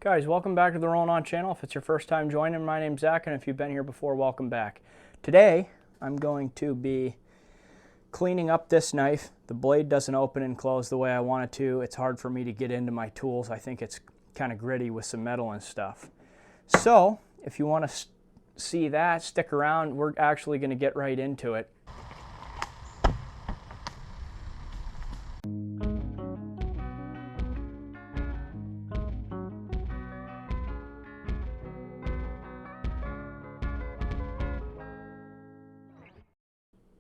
Guys, welcome back to the Rolling On channel. If it's your first time joining, my name's Zach, and if you've been here before, welcome back. Today, I'm going to be cleaning up this knife. The blade doesn't open and close the way I want it to. It's hard for me to get into my tools. I think it's kind of gritty with some metal and stuff. So, if you want to see that, stick around. We're actually going to get right into it.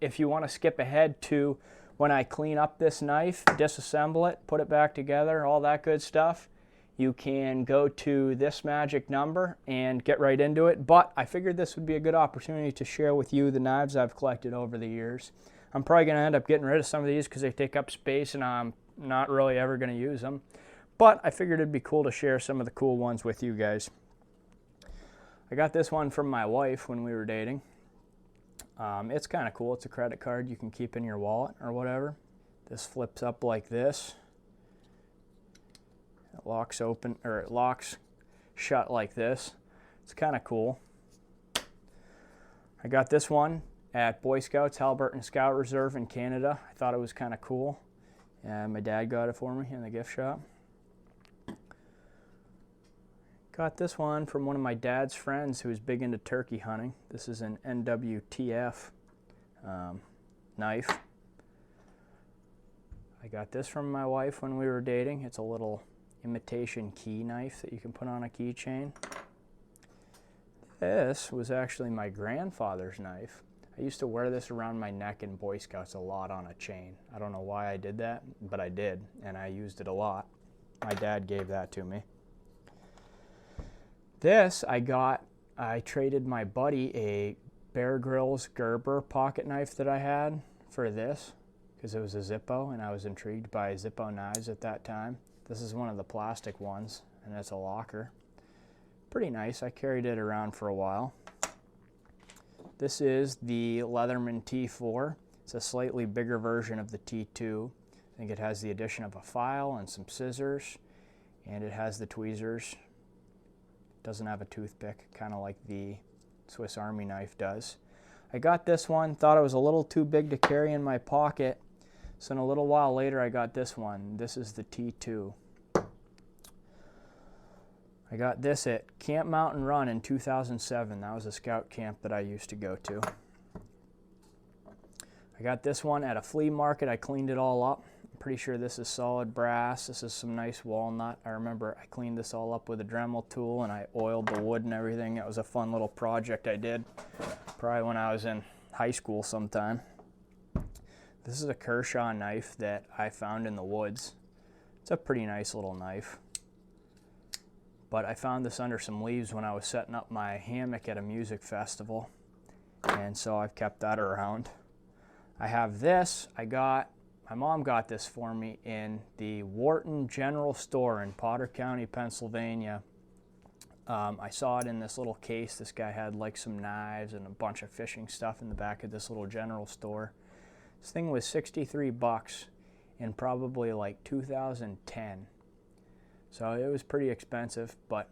If you want to skip ahead to when I clean up this knife, disassemble it, put it back together, all that good stuff, you can go to this magic number and get right into it. But I figured this would be a good opportunity to share with you the knives I've collected over the years. I'm probably going to end up getting rid of some of these because they take up space and I'm not really ever going to use them. But I figured it'd be cool to share some of the cool ones with you guys. I got this one from my wife when we were dating. It's kind of cool. It's a credit card you can keep in your wallet or whatever. This flips up like this. It locks open, or it locks shut like this. It's kind of cool. I got this one at Boy Scouts, Halberton Scout Reserve in Canada. I thought it was kind of cool. And my dad got it for me in the gift shop. Got this one from one of my dad's friends who is big into turkey hunting. This is an NWTF knife. I got this from my wife when we were dating. It's a little imitation key knife that you can put on a keychain. This was actually my grandfather's knife. I used to wear this around my neck in Boy Scouts a lot on a chain. I don't know why I did that, but I did, and I used it a lot. My dad gave that to me. This I traded my buddy a Bear Grylls Gerber pocket knife that I had for this because it was a Zippo and I was intrigued by Zippo knives at that time. This is one of the plastic ones and it's a locker. Pretty nice. I carried it around for a while. This is the Leatherman T4. It's a slightly bigger version of the T2. I think it has the addition of a file and some scissors, and it has the tweezers. Doesn't have a toothpick, kind of like the Swiss Army knife does. I got this one, thought it was a little too big to carry in my pocket, so in a little while later I got this one. This is the T2. I got this at Camp Mountain Run in 2007. That was a scout camp that I used to go to. I got this one at a flea market. I cleaned it all up. Pretty sure this is solid brass. This is some nice walnut. I remember I cleaned this all up with a Dremel tool and I oiled the wood and everything. It was a fun little project I did probably when I was in high school sometime. This is a Kershaw knife that I found in the woods. It's a pretty nice little knife. But I found this under some leaves when I was setting up my hammock at a music festival. And so I've kept that around. I have this. My mom got this for me in the Wharton General Store in Potter County, Pennsylvania. I saw it in this little case. This guy had like some knives and a bunch of fishing stuff in the back of this little general store. This thing was 63 bucks in probably like 2010. So it was pretty expensive, but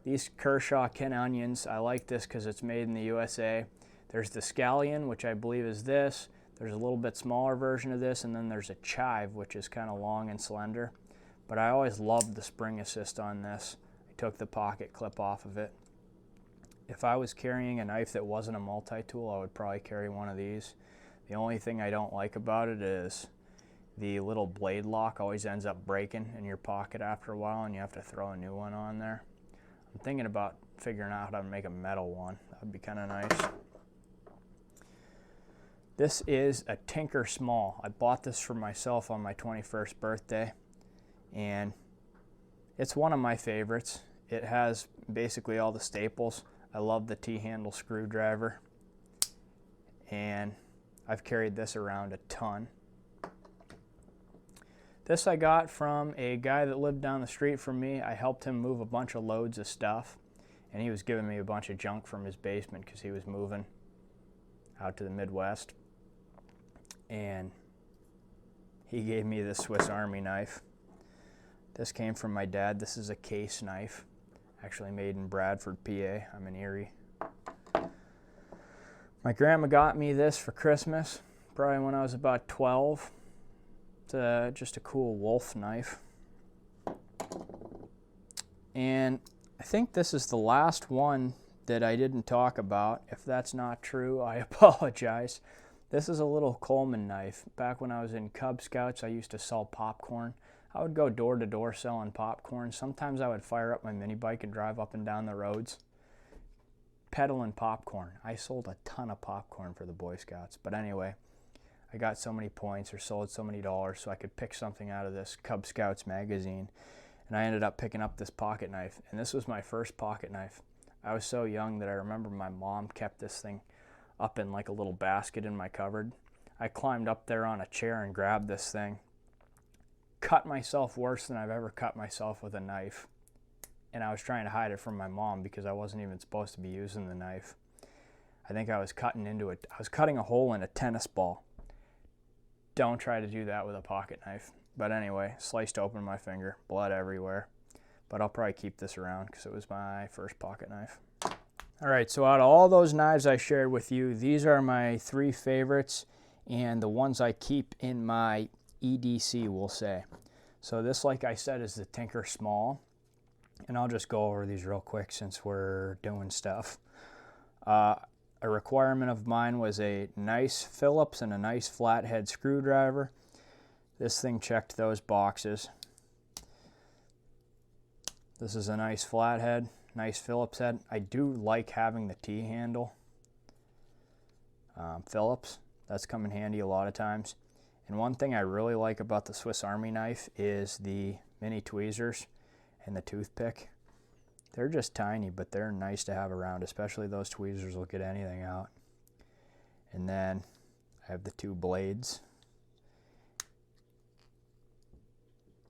these Kershaw Ken Onions, I like this because it's made in the USA. There's the Scallion, which I believe is this. There's a little bit smaller version of this, and then there's a Chive, which is kind of long and slender. But I always loved the spring assist on this. I took the pocket clip off of it. If I was carrying a knife that wasn't a multi-tool, I would probably carry one of these. The only thing I don't like about it is the little blade lock always ends up breaking in your pocket after a while, and you have to throw a new one on there. I'm thinking about figuring out how to make a metal one. That would be kind of nice. This is a Tinker Small. I bought this for myself on my 21st birthday, and it's one of my favorites. It has basically all the staples. I love the T-handle screwdriver, and I've carried this around a ton. This I got from a guy that lived down the street from me. I helped him move a bunch of loads of stuff, and he was giving me a bunch of junk from his basement because he was moving out to the Midwest. And he gave me this Swiss Army knife. This came from my dad. This is a case knife. Actually made in Bradford, PA. I'm in Erie. My grandma got me this for Christmas, probably when I was about 12. It's just a cool wolf knife. And I think this is the last one that I didn't talk about. If that's not true, I apologize. This is a little Coleman knife. Back when I was in Cub Scouts, I used to sell popcorn. I would go door to door selling popcorn. Sometimes I would fire up my mini bike and drive up and down the roads peddling popcorn. I sold a ton of popcorn for the Boy Scouts. But anyway, I got so many points or sold so many dollars so I could pick something out of this Cub Scouts magazine. And I ended up picking up this pocket knife. And this was my first pocket knife. I was so young that I remember my mom kept this thing up in like a little basket in my cupboard. I climbed up there on a chair and grabbed this thing. Cut myself worse than I've ever cut myself with a knife. And I was trying to hide it from my mom because I wasn't even supposed to be using the knife. I think I was cutting into it. I was cutting a hole in a tennis ball. Don't try to do that with a pocket knife. But anyway, sliced open my finger, blood everywhere. But I'll probably keep this around because it was my first pocket knife. All right, so out of all those knives I shared with you, these are my 3 favorites and the ones I keep in my EDC, we'll say. So this, like I said, is the Tinker Small. And I'll just go over these real quick since we're doing stuff. A requirement of mine was a nice Phillips and a nice flathead screwdriver. This thing checked those boxes. This is a nice flathead, nice Phillips head. I do like having the T-handle. Phillips, that's come in handy a lot of times. And one thing I really like about the Swiss Army knife is the mini tweezers and the toothpick. They're just tiny, but they're nice to have around, especially those tweezers will get anything out. And then I have the 2 blades.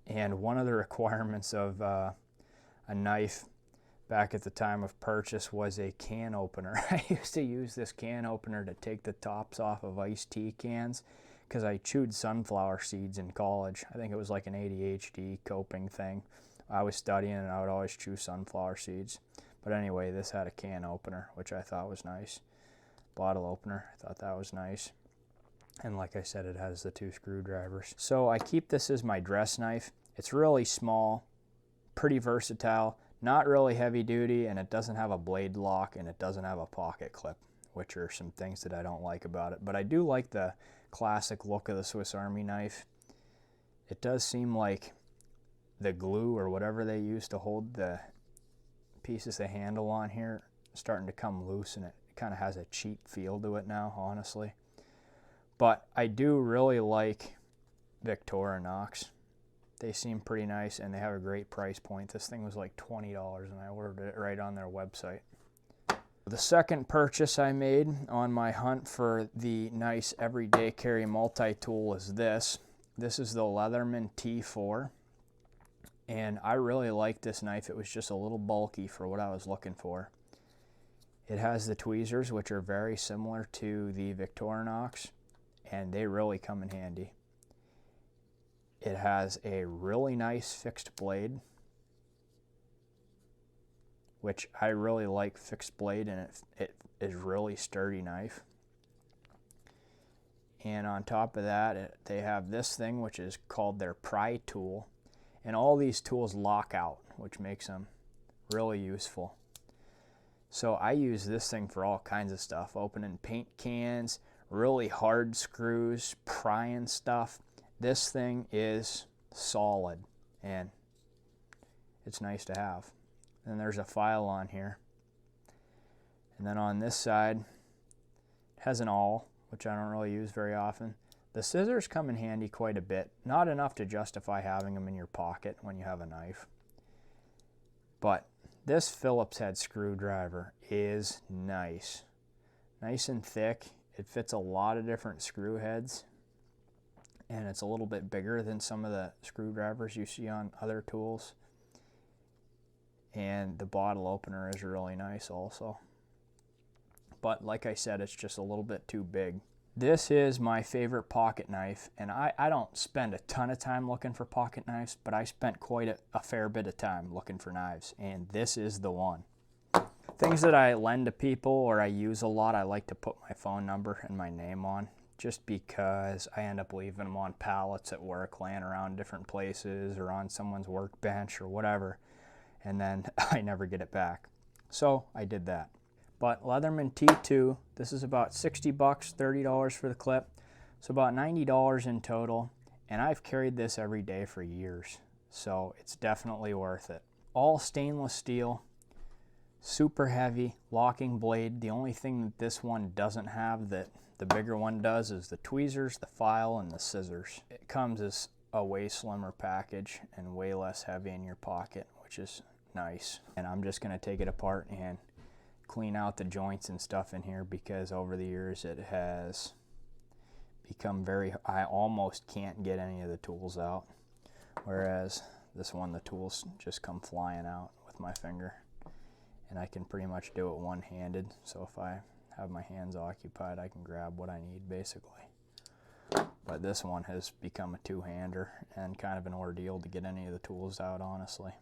And one of the requirements of a knife back at the time of purchase was a can opener. I used to use this can opener to take the tops off of iced tea cans because I chewed sunflower seeds in college. I think it was like an ADHD coping thing. I was studying and I would always chew sunflower seeds. But anyway, this had a can opener, which I thought was nice. Bottle opener, I thought that was nice. And like I said, it has the 2 screwdrivers. So I keep this as my dress knife. It's really small, pretty versatile, not really heavy duty, and it doesn't have a blade lock and it doesn't have a pocket clip, which are some things that I don't like about it. But I do like the classic look of the Swiss Army knife. It does seem like the glue or whatever they use to hold the pieces they handle on here is starting to come loose, and it kind of has a cheap feel to it now, honestly. But I do really like Victorinox. They seem pretty nice and they have a great price point. This thing was like $20 and I ordered it right on their website. The second purchase I made on my hunt for the nice everyday carry multi-tool is this. This is the Leatherman T4. And I really like this knife. It was just a little bulky for what I was looking for. It has the tweezers, which are very similar to the Victorinox, and they really come in handy. It has a really nice fixed blade, which I really like fixed blade, and it is really sturdy knife. And on top of that, they have this thing, which is called their pry tool. And all these tools lock out, which makes them really useful. So I use this thing for all kinds of stuff. Opening paint cans, really hard screws, prying stuff. This thing is solid and it's nice to have. And there's a file on here. And then on this side, it has an awl, which I don't really use very often. The scissors come in handy quite a bit. Not enough to justify having them in your pocket when you have a knife. But this Phillips head screwdriver is nice. Nice and thick. It fits a lot of different screw heads. And it's a little bit bigger than some of the screwdrivers you see on other tools. And the bottle opener is really nice also. But like I said, it's just a little bit too big. This is my favorite pocket knife, and I don't spend a ton of time looking for pocket knives, but I spent quite a fair bit of time looking for knives, and this is the one. Things that I lend to people or I use a lot, I like to put my phone number and my name on, just because I end up leaving them on pallets at work, laying around different places or on someone's workbench or whatever, and then I never get it back. So I did that. But Leatherman T2, this is about 60 bucks, $30 for the clip, so about $90 in total, and I've carried this every day for years, so it's definitely worth it. All stainless steel, super heavy, locking blade. The only thing that this one doesn't have that the bigger one does is the tweezers, the file, and the scissors. It comes as a way slimmer package and way less heavy in your pocket, which is nice. And I'm just going to take it apart and clean out the joints and stuff in here, because over the years it has become I almost can't get any of the tools out, whereas this one, the tools just come flying out with my finger, and I can pretty much do it one-handed. So if I have my hands occupied, I can grab what I need basically. But this one has become a two-hander and kind of an ordeal to get any of the tools out, honestly.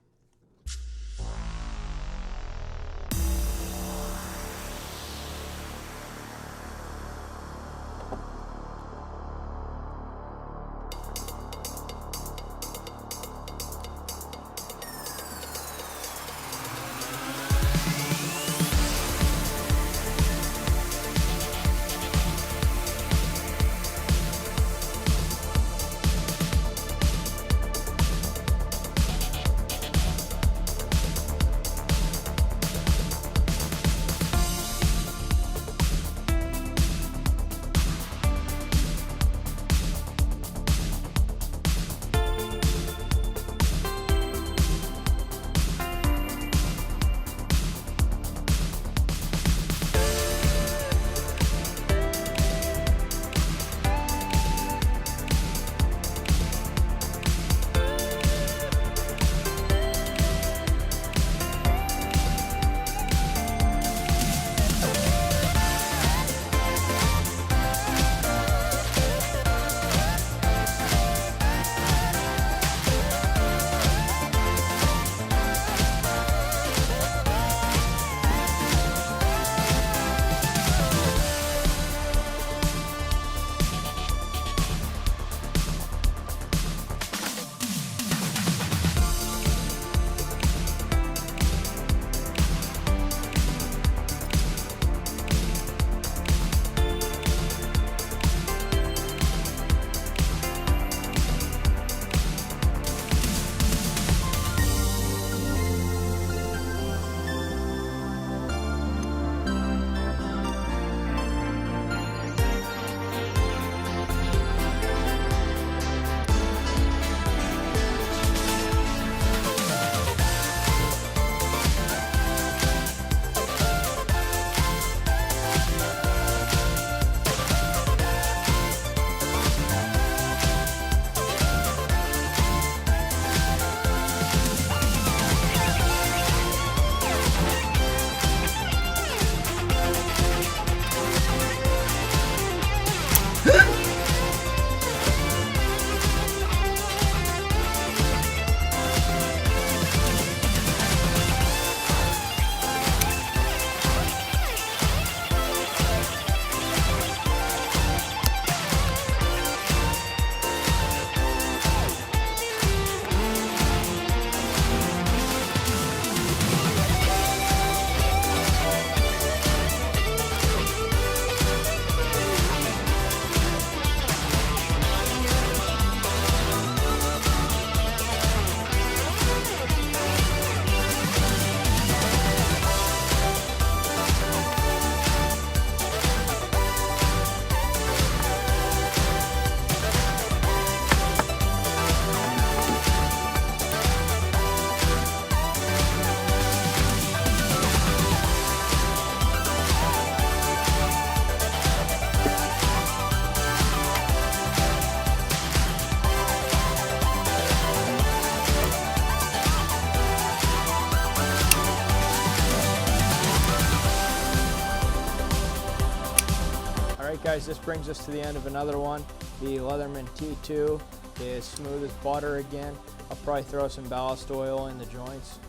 guys, this brings us to the end of another one. The Leatherman T2 is smooth as butter again. I'll probably throw some ballast oil in the joints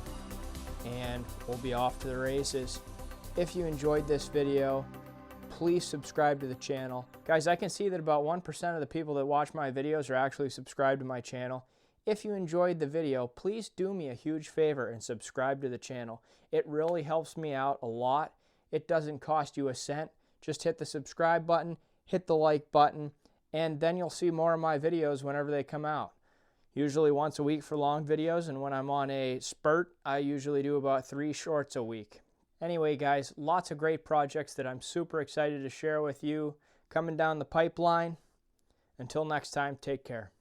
and we'll be off to the races. If you enjoyed this video, please subscribe to the channel. Guys, I can see that about 1% of the people that watch my videos are actually subscribed to my channel. If you enjoyed the video, please do me a huge favor and subscribe to the channel. It really helps me out a lot. It doesn't cost you a cent. Just hit the subscribe button, hit the like button, and then you'll see more of my videos whenever they come out. Usually once a week for long videos, and when I'm on a spurt, I usually do about 3 shorts a week. Anyway, guys, lots of great projects that I'm super excited to share with you coming down the pipeline. Until next time, take care.